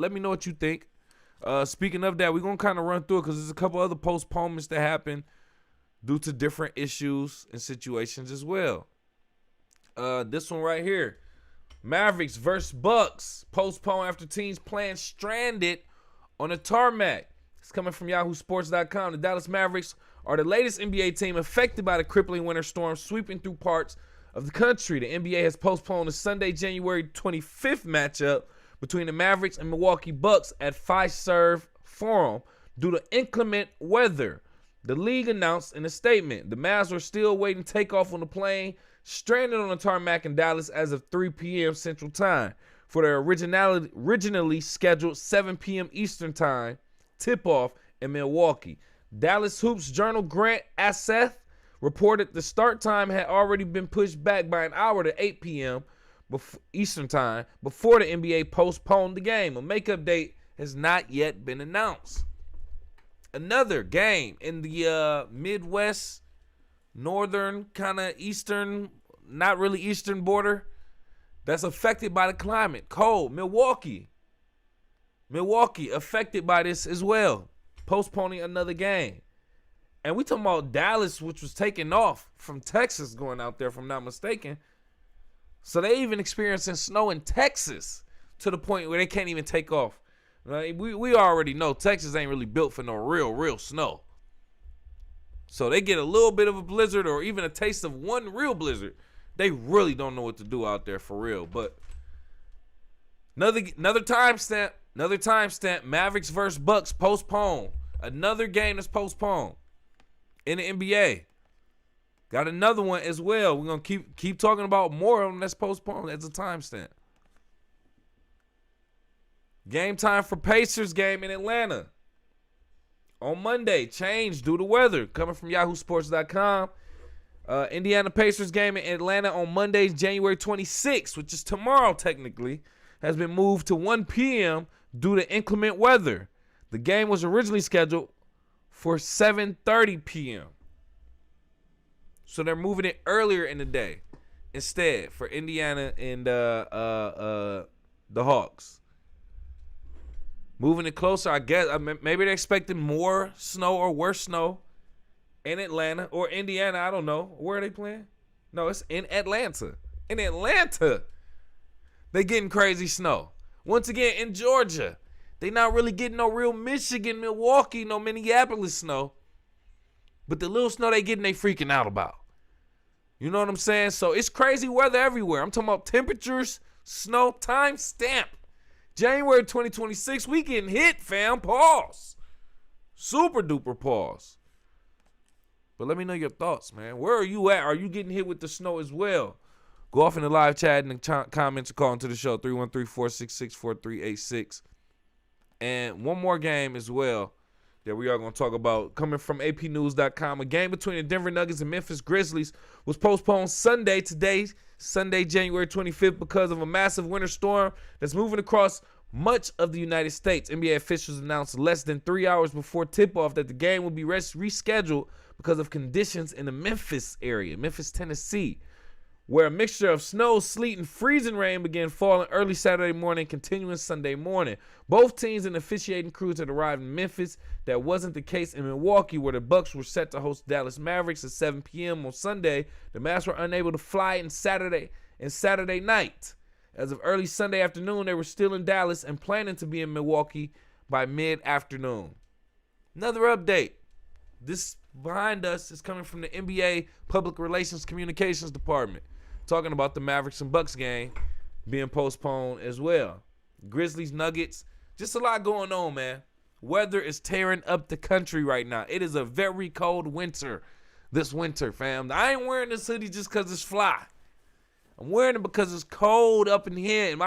Let me know what you think. Speaking of that, we're going to kind of run through it because there's a couple other postponements that happen due to different issues and situations as well. This one right here. Mavericks versus Bucks. Postponed after teams playing stranded on a tarmac. It's coming from yahoosports.com. The Dallas Mavericks are the latest NBA team affected by the crippling winter storm sweeping through parts of the country. The NBA has postponed the Sunday, January 25th matchup between the Mavericks and Milwaukee Bucks at Fiserv Forum due to inclement weather. The league announced in a statement the Mavs are still waiting takeoff on the plane stranded on the tarmac in Dallas as of 3 p.m. Central Time for their originally scheduled 7 p.m. Eastern Time tip-off in Milwaukee. Dallas Hoops Journal Grant Aseth reported the start time had already been pushed back by an hour to 8 p.m. Eastern Time before the NBA postponed the game. A makeup date has not yet been announced. Another game in the Midwest, northern, kind of eastern, not really eastern border that's affected by the climate. Cold. Milwaukee affected by this as well. Postponing another game. And we talking about Dallas, which was taking off from Texas going out there, if I'm not mistaken. So they even experiencing snow in Texas to the point where they can't even take off. We already know Texas ain't really built for no real snow. So they get a little bit of a blizzard or even a taste of one real blizzard. They really don't know what to do out there for real. But another timestamp. Mavericks versus Bucks postponed. Another game that's postponed in the NBA. Got another one as well. We're going to keep talking about more of them that's postponed as a timestamp. Game time for Pacers game in Atlanta. On Monday, changed due to weather. Coming from yahoosports.com. Indiana Pacers game in Atlanta on Monday, January 26th, which is tomorrow technically, has been moved to 1 p.m. due to inclement weather. The game was originally scheduled for 7:30 p.m. So they're moving it earlier in the day instead for Indiana and the Hawks. Moving it closer, I guess. Maybe they're expecting more snow or worse snow in Atlanta or Indiana. I don't know. Where are they playing? No, it's in Atlanta. In Atlanta, they getting crazy snow. Once again, in Georgia, they not really getting no real Michigan, Milwaukee, no Minneapolis snow. But the little snow they getting, they freaking out about. You know what I'm saying? So it's crazy weather everywhere. I'm talking about temperatures, snow, time stamp. January 2026, we getting hit, fam. Pause. Super duper pause. But let me know your thoughts, man. Where are you at? Are you getting hit with the snow as well? Go off in the live chat in the comments or call into the show, 313-466-4386. And one more game as well that we are going to talk about. Coming from apnews.com, a game between the Denver Nuggets and Memphis Grizzlies was postponed Sunday, January 25th, because of a massive winter storm that's moving across much of the United States. NBA officials announced less than 3 hours before tip-off that the game will be rescheduled because of conditions in the Memphis area, Memphis, Tennessee, where a mixture of snow, sleet, and freezing rain began falling early Saturday morning, continuing Sunday morning. Both teams and officiating crews had arrived in Memphis. That wasn't the case in Milwaukee, where the Bucks were set to host Dallas Mavericks at 7 p.m. on Sunday. The Mavs were unable to fly in Saturday night. As of early Sunday afternoon, they were still in Dallas and planning to be in Milwaukee by mid-afternoon. Another update. This behind us is coming from the NBA Public Relations Communications Department, talking about the Mavericks and Bucks game being postponed as well. Grizzlies, Nuggets, just a lot going on, man. Weather is tearing up the country right now. It is a very cold winter this winter, fam. I ain't wearing this hoodie just because it's fly. I'm wearing it because it's cold up in here.